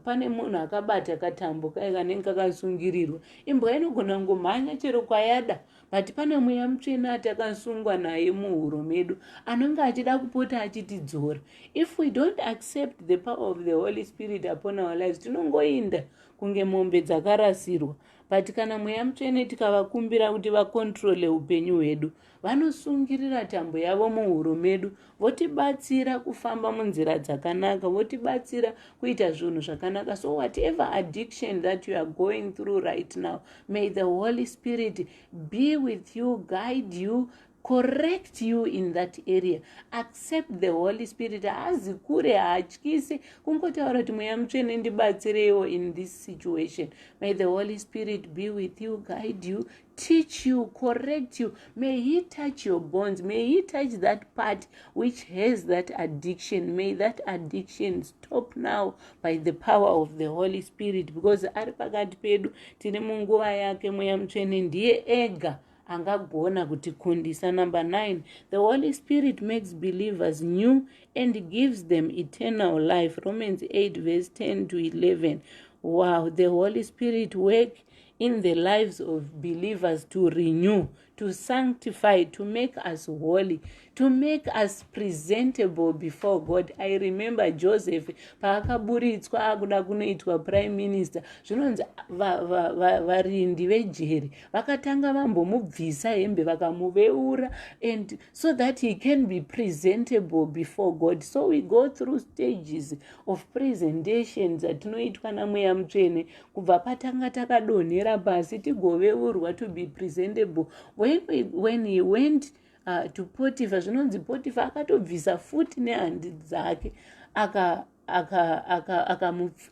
pane munhu akabata katambo kanenge kakasungirirwa, imbwa inogona ngomhanya chero kwayada, but pane mweya mutsvene atakasungwa naye muhuro medu anenge achida kupota achitidzora. If we don't accept the power of the Holy Spirit upon our lives, tinongoinda kunge mombe dzakarasirwa. But kana mweya mutsvene tikavakumbira kuti vakontrole upenyu hwedu, vanosungirira tambo yavo muhuro medu, votibatsira kufamba munzira dzakanaka, votibatsira kuita zvinhu zvakanaka. So whatever addiction that you are going through right now, may the Holy Spirit be with you, guide you, correct you in that area. Accept the Holy Spirit. Haazi kure, haatyisi kungotaura kuti mweya mutsvene ndibatsireiwo in this situation. May the Holy Spirit be with you, guide you, teach you, correct you. May he touch your bones. May he touch that part which has that addiction. May that addiction stop now by the power of the Holy Spirit, because ari pakati pedu tiri munguva yake. Mweya mutsvene ndiye ega angagona kutikundisa. Number 9, the Holy Spirit makes believers new and gives them eternal life. Romans 8 verse 10 to 11. Wow, the Holy Spirit work in the lives of believers to renew, to sanctify, to make us holy, to make us presentable before God. I remember Joseph paakaburitswa akuda kunoitwa prime minister, zvinonzi varindi vejeri vakatanga vambomubvisa hembe vakamuveura, and so that he can be presentable before God. So we go through stages of presentations atinoitwa naMweya mutsvene kubva patanga takadonhera pasi tigoveurwa to be presentable. When he went to Potiphar, zvinonzi Potiphar akatobvisa futi nehandi dzake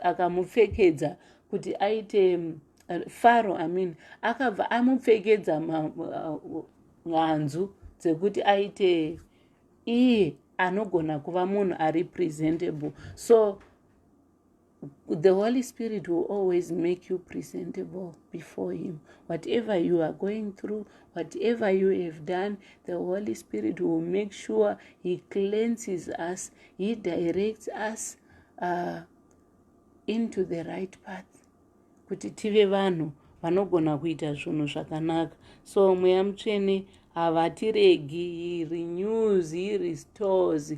akamupfekedza kuti aite Pharaoh, akabva amupfekedza hanzu dzekuti aite iye anogona kuva munhu ari presentable. So the Holy Spirit will always make you presentable before him. Whatever you are going through, whatever you have done, the Holy Spirit will make sure he cleanses us, he directs us into the right path, kuti tive vanhu vanogona kuita zvinhu zvakanaka. So Mweya Mutsvene havatiregi, he renews, he restores,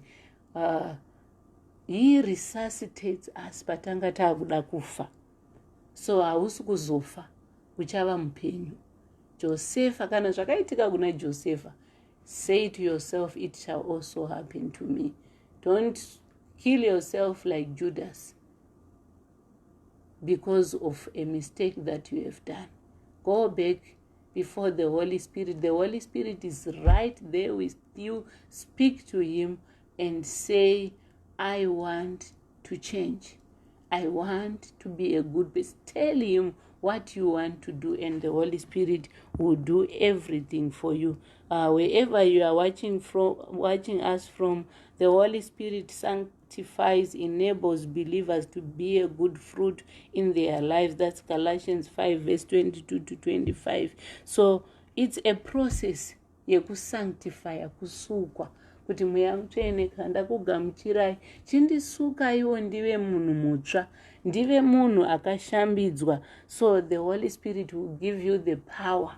he resuscitates us patanga taakuda kufa. So hausi kuzofa, uchava mupenyu. Josefa, kana zvakaitika kuna Josefa, say to yourself, it shall also happen to me. Don't kill yourself like Judas because of a mistake that you have done. Go back before the Holy Spirit. The Holy Spirit is right there with you. Speak to him and say, I want to change. I want to be a good person. Tell him what you want to do, and the Holy Spirit will do everything for you. Wherever you are watching us from, the Holy Spirit sanctifies, enables believers to bear good fruit in their lives. That's Galatians 5 verse 22 to 25. So it's a process. yekusanctifya, kusukwa, kuti Mweya Mutsvene kandakugamuchirai chindisukaiwo ndive munhu mutsva, ndive munhu akashambidzwa. So the Holy Spirit will give you the power.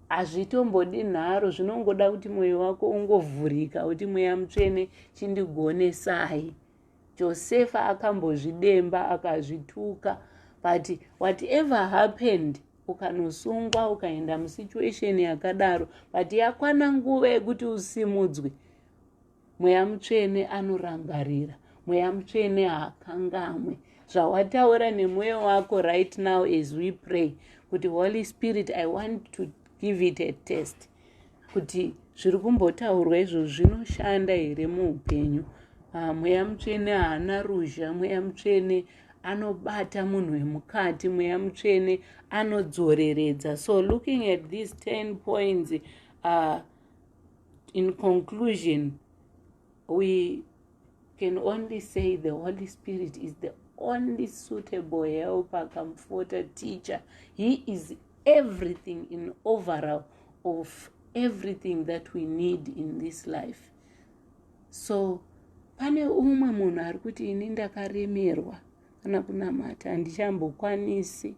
Hazvitombodi nharo, zvinongoda kuti mwoyo wako ungovhurika kuti Mweya Mutsvene chindigonesai. Josefa akambozvidemba akazvituka, but whatever happened, ukanosungwa ukaenda musituation yakadaro, but yakwana nguva yekuti usimudzwe, Mweya Mutsvene anorangarira, Mweya Mutsvene haakangamwe. Zvawataura nemwoyo wako right now as we pray, kuti Holy Spirit, I want to give it a test, kuti zviri kumbotaurwa izvo zvinoshanda here muupenyu. Mweya Mutsvene haana ruzha, Mweya Mutsvene anobata munhu wemukati, Mweya Mutsvene anodzoreredza. So looking at these 10 points, in conclusion, we can only say the Holy Spirit is the only suitable helper, comforter, teacher. He is everything in overall of everything that we need in this life. So pane umwe munhu ari kuti ini ndakaremerwa kana kunamata handichambokwanisi,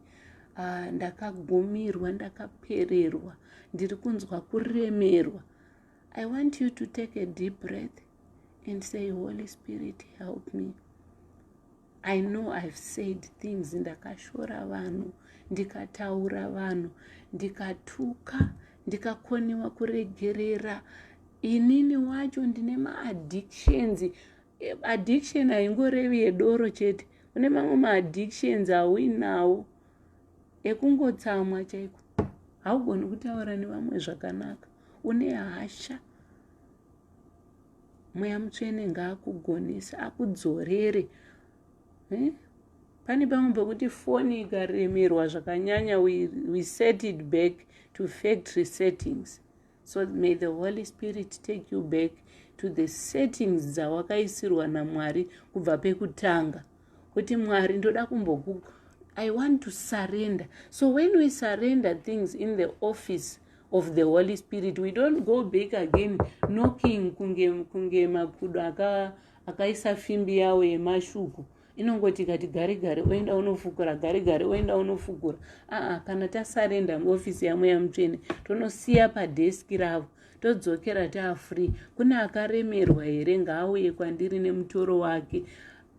ndakagumirwa, ndakapererwa, ndiri kunzwa kuremerwa. I want you to take a deep breath and say, Holy Spirit, help me. I know I've said things, ndakashora vanhu, ndikataura vanhu, ndikatuka, ndikakoniwa kuregerera. Inini wacho ndine ma-addictions. Addiction haingorevi yedoro chete, une mamwe ma-addictions hauinawo ekungotsamwa chaiko. Haugoni kutaura nevamwe zvakanaka, une hasha. Mweya Mutsvene ngaakugonesa, akudzorere. Pane pamwe pekuti foni ikaremerwa zvakanyanya, we set it back to factory settings. So may the Holy Spirit take you back to the settings dzawakaisirwa naMwari kubva pekutanga. Kuti Mwari ndoda I want to surrender. So when we surrender things in the office of the Holy Spirit, we don't go back again knocking kunge makudo akaisa fimbi yawo yemashuku. Inongoti kati gare gare oenda unofukura, gare gare oenda unofukura. Kana tasarenda muofisi yaMweya Mutsvene, tonosiya padeski ravo, todzokera taafree. Kuna akaremerwa here, ngaauye kwandiri nemutoro wake,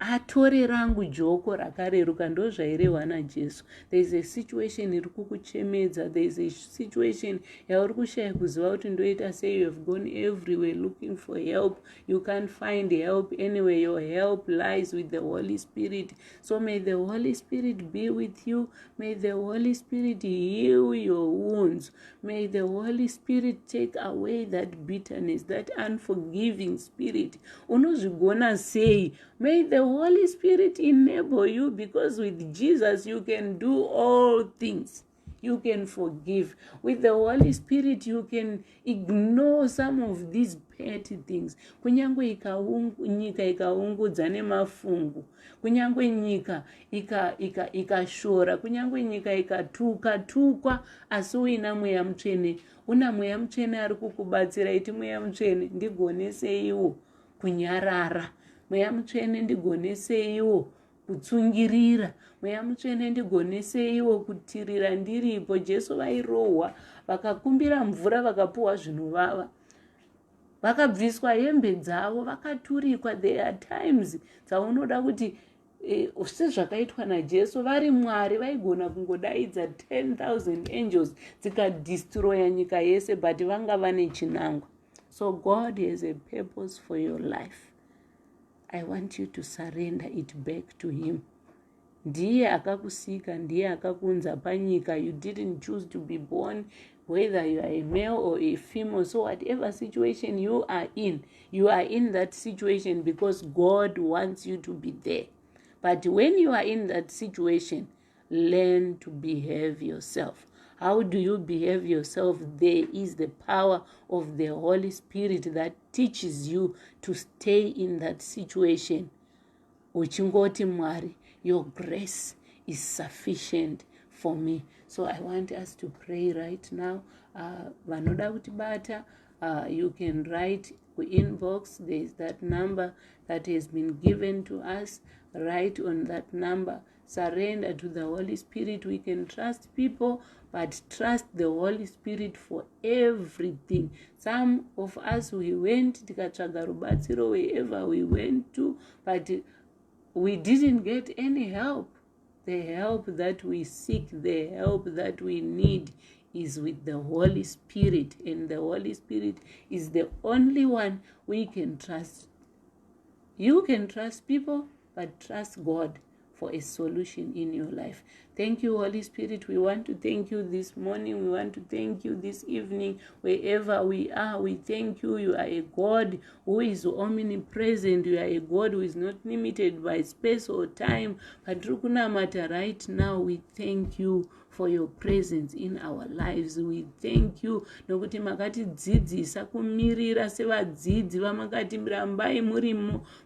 atore rangu joko rakareruka. Ndo zvairehwa naJesu. There is a situation iri kukuchemedza, there is a situation yauri kushaya kuziva kuti ndoita sei. You have gone everywhere looking for help, you can't find help anywhere. Your help lies with the Holy Spirit. So may the Holy Spirit be with you. May the Holy Spirit heal your wounds. May the Holy Spirit take away that bitterness, that unforgiving spirit. Unozvigona sei? May the Holy Spirit enable you, because with Jesus you can do all things. You can forgive. With the Holy Spirit you can ignore some of these petty things. Kunyangwe nyika ikaungudza nemafungu, kunyangwe nyika ikashora, kunyangwe nyika ikatuka, asi uina Mweya Mutsvene. Una Mweya Mutsvene ari kukubatsira iti, Mweya Mutsvene ndigoneseiwo kunyarara, Mweya Mutsvene ndigoneseiwo kutsungirira, Mweya Mutsvene ndigoneseiwo kutirira ndiripo. Jesu vairohwa, vakakumbira mvura, vakapuwa zvinovava, vakabviswa hembe dzavo, vakaturikwa. There are times dzaunoda kuti sezvakaitwa naJesu, vari Mwari vaigona kungodaidza 10,000 angels dzikadestroya nyika yese, but vanga vane chinangwa. So God has a purpose for your life. I want you to surrender it back to him. Ndiye akakusika, ndiye akakunza panyika. You didn't choose to be born, whether you are a male or a female. So whatever situation you are in that situation because God wants you to be there. But when you are in that situation, learn to behave yourself. How do you behave yourself? There is the power of the Holy Spirit that teaches you to stay in that situation. Uchingoti Mwari, your grace is sufficient for me. So I want us to pray right now. Vanoda kutibata, you can write inbox. There is that number that has been given to us. Write on that number. Surrender to the Holy Spirit. We can trust people, but trust the Holy Spirit for everything. Some of us, we went tikatsvaga rubatsiro wherever we went to, but we didn't get any help. The help that we seek, the help that we need is with the Holy Spirit, and the Holy Spirit is the only one we can trust. You can trust people, but trust God for a solution in your life. Thank you, Holy Spirit. We want to thank you this morning. We want to thank you this evening. Wherever we are, we thank you. You are a God who is omnipresent. You are a God who is not limited by space or time. But right now, we thank you for your presence in our lives. We thank you nokuti makatidzidzisa kumirira sevadzidzi vamakati rambai muri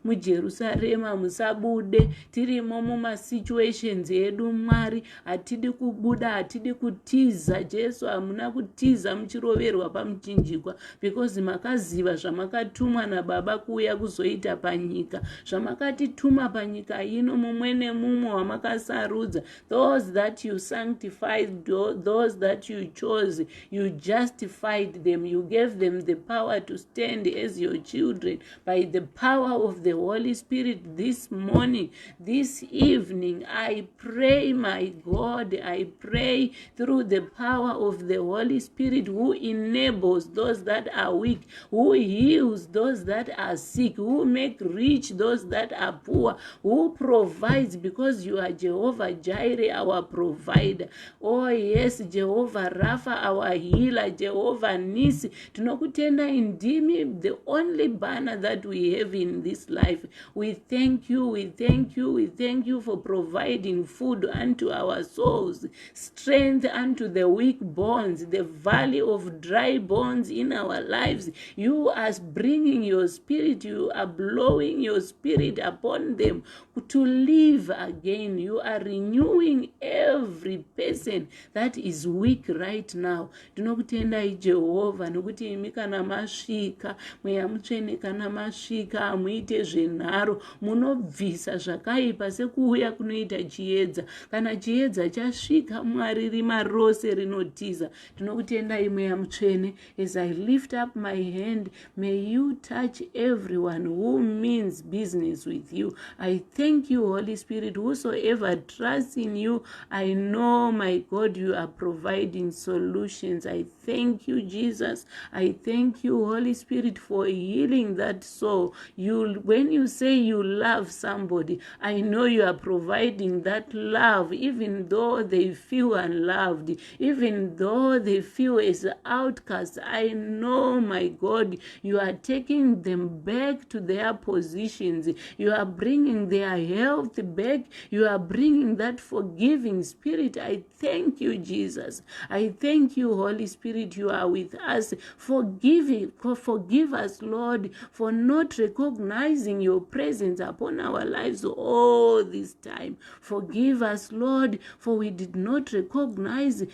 muJerusarema musabude tirimo mumasituations edu Mwari hatidi kubuda hatidi kutiza. Jesu hamuna kutiza muchiroverwa pamuchinjikwa because makaziva zvamakatumwa naBaba kuuya kuzoita panyika, zvamakatituma panyika ino mumwe nemumwe wamakasarudza. Those that you sanctified, those that you chose, you justified them. You gave them the power to stand as your children by the power of the Holy Spirit. This morning, this evening, I pray, my God, I pray through the power of the Holy Spirit who enables those that are weak, who heals those that are sick, who make rich those that are poor, who provides, because you are Jehovah Jireh, our provider. Oh yes, Jehovah Rapha, our healer, Jehovah Nisi. Tinokutenda indimi, the only banner that we have in this life. We thank you, we thank you, we thank you for providing food unto our souls, strength unto the weak bones, the valley of dry bones in our lives. You are bringing your spirit, you are blowing your spirit upon them to live again. You are renewing every person that is weak right now. Tinokutendai Jehovah nokuti imi kana masvika, Mweya Mutsvene kana masvika, amuite zvenharo, munobvisa zvakaipa sekuuya kunoita chiedza. Kana chiedza chasvika, Mwari rima rose rinotiza. Tinokutendai Mweya Mutsvene. As I lift up my hand, may you touch everyone who means business with you. I thank you, Holy Spirit. Whosoever trusts in you, I know, my God, you are providing solutions. I thank you, Jesus. I thank you, Holy Spirit, for healing that soul. When you say you love somebody, I know you are providing that love, even though they feel unloved, even though they feel as outcasts. I know, my God, you are taking them back to their positions. You are bringing their health back. You are bringing that forgiving spirit. I thank you, Jesus. I thank you, Holy Spirit. You are with us. Forgive us, Lord, for not recognizing your presence upon our lives all this time. Forgive us, Lord, for we did not recognize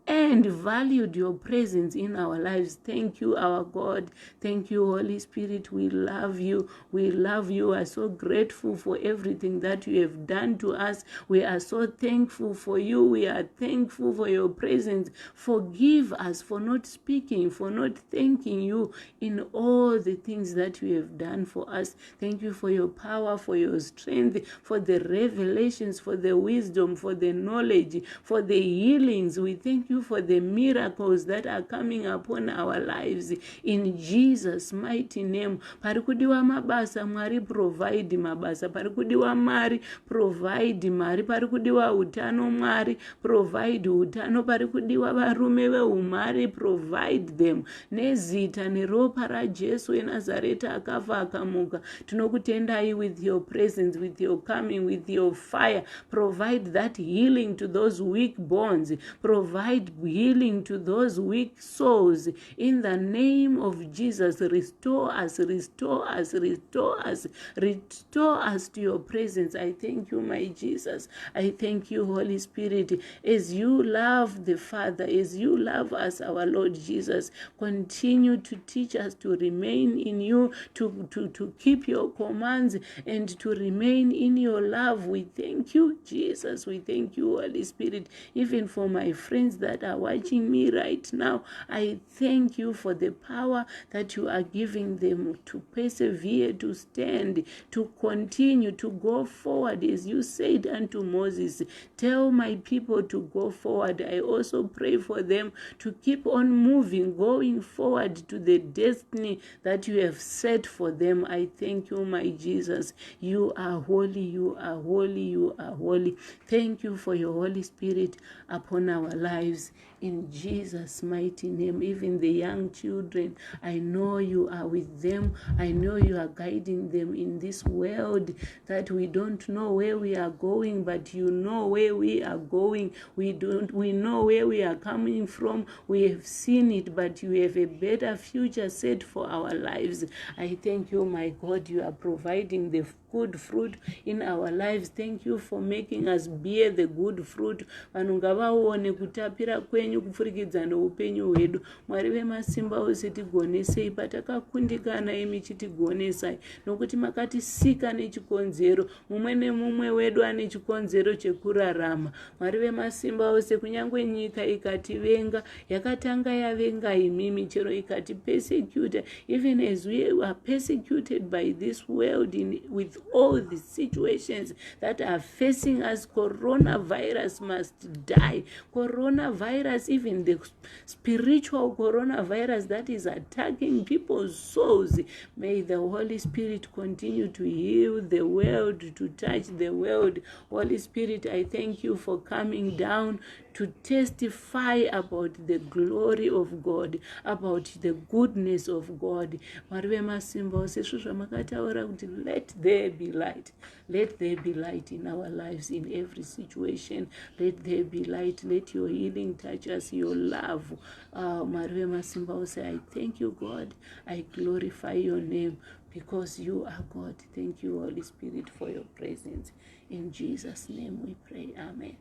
and valued your presence in our lives. Thank you, our God. Thank you, Holy Spirit. We love you. We love you. We are so grateful for everything that you have done to us. We are so thankful for you. We are thankful for your presence. Forgive us for not speaking, for not thanking you in all the things that you have done for us. Thank you for your power, for your strength, for the revelations, for the wisdom, for the knowledge, for the healings. We thank you for the miracles that are coming upon our lives in Jesus' mighty name. Parikudiwa mabasa, Mwari provide mabasa. Parikudiwa mari, provide mari. Parikudiwa utano, Mwari provide utano. Parikudiwa varume veumari, provide them. Nezita neropa ra Jesu eNazareta akafa akamuka. Tinokutendai with your presence, with your coming, with your fire. Provide that healing to those weak bones. Provide provide healing to those weak souls. In the name of Jesus, restore us, restore us, restore us, restore us to your presence. I thank you, my Jesus. I thank you, Holy Spirit, as you love the Father, as you love us, our Lord Jesus. Continue to teach us to remain in you, to keep your commands, and to remain in your love. We thank you, Jesus. We thank you, Holy Spirit, even for my friends that are watching me right now. I thank you for the power that you are giving them to persevere, to stand, to continue, to go forward. As you said unto Moses, tell my people to go forward. I also pray for them to keep on moving, going forward to the destiny that you have set for them. I thank you, my Jesus. You are holy, you are holy, you are holy. Thank you for your Holy Spirit upon our lives. In Jesus' mighty name, even the young children, I know you are with them. I know you are guiding them in this world that we don't know where we are going, but you know where we are going. We know where we are coming from. We have seen it, but you have a better future set for our lives. I thank you, my God. You are providing the good fruit in our lives. Thank you for making us bear the good fruit. Vanhu ngavaone kutapira kwenyu kupfurikidza noupenyu hwedu. Mwari vemasimba ose, tigonesei patakakundikana, imi chitigonesai, nokuti makatisika nechikonzero. Mumwe nemumwe wedu ane chikonzero chekurarama. Mwari vemasimba ose, kunyange nyika ikativenga, yakatanga yavenga imimi, chero ikati persecute, even as we are persecuted by this world with all the situations that are facing us. Coronavirus must die. Coronavirus, even the spiritual coronavirus that is attacking people's souls, may the Holy Spirit continue to heal the world, to touch the world. Holy Spirit, I thank you for coming down to testify about the glory of God, about the goodness of God. Let there be light. Let there be light in our lives, in every situation. Let there be light. Let your healing touch us, your love. I thank you, God. I glorify your name because you are God. Thank you, Holy Spirit, for your presence. In Jesus' name we pray. Amen.